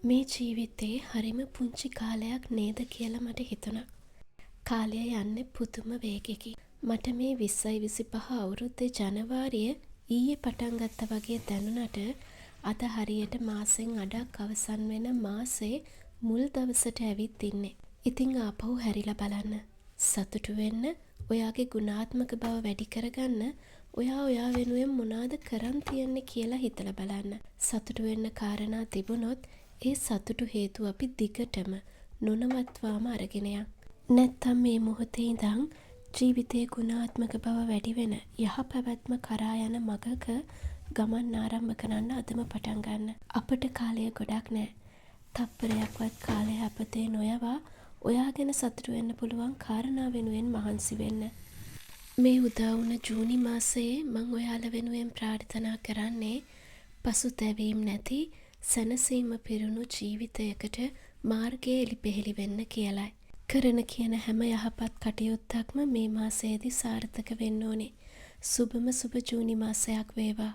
මේ ජීවිතේ හරිම පුංචි කාලයක් නේද කියලා මට හිතුණා. කාලය යන්නේ පුදුම වේගෙකින්. මට මේ 20යි 25 අවුරුද්දේ ජනවාරිය ඊයේ පටන් ගත්තා වගේ දැනුණට අද හරියට මාසෙන් අඩක් අවසන් වෙන මාසේ මුල් දවසට ඇවිත් ඉන්නේ. ඉතින් ආපහු හැරිලා බලන්න. සතුටු වෙන්න, ඔයාගේ ගුණාත්මක බව වැඩි කරගන්න, ඔයා වෙනුවෙන් මොනවද කරන් තියන්නේ කියලා හිතලා බලන්න. සතුටු වෙන්න කාරණා තිබුණොත් ඒ සතුටු හේතුව අපි දිගටම නොනවත්වාම අරගෙන යන්න. නැත්තම් මේ මොහොතේ ඉඳන් ජීවිතයේ ගුණාත්මක බව වැඩි වෙන යහපැවැත්ම කරා යන මගක ගමන් ආරම්භ කරන්න අදම පටන් ගන්න. අපට කාලය ගොඩක් නැහැ. තප්පරයක්වත් කාලය අපතේ නොයවා ඔයා ගැන සතුටු වෙන්න පුළුවන් කාරණා වෙනුවෙන් මහන්සි වෙන්න. මේ උදා වුණ ජූනි මාසයේ මම ඔයාලා වෙනුවෙන් ප්‍රාර්ථනා කරන්නේ පසුතැවීම් නැති සැනසීම පිරුණු ජීවිතයකට මාර්ගයේ එළිපෙහෙළි වෙන්න කියලයි. කරන කියන හැම යහපත් කටයුත්තක්ම මේ මාසයේදී සාර්ථක වෙන්න ඕනේ. සුබම සුබ ජූනි මාසයක් වේවා.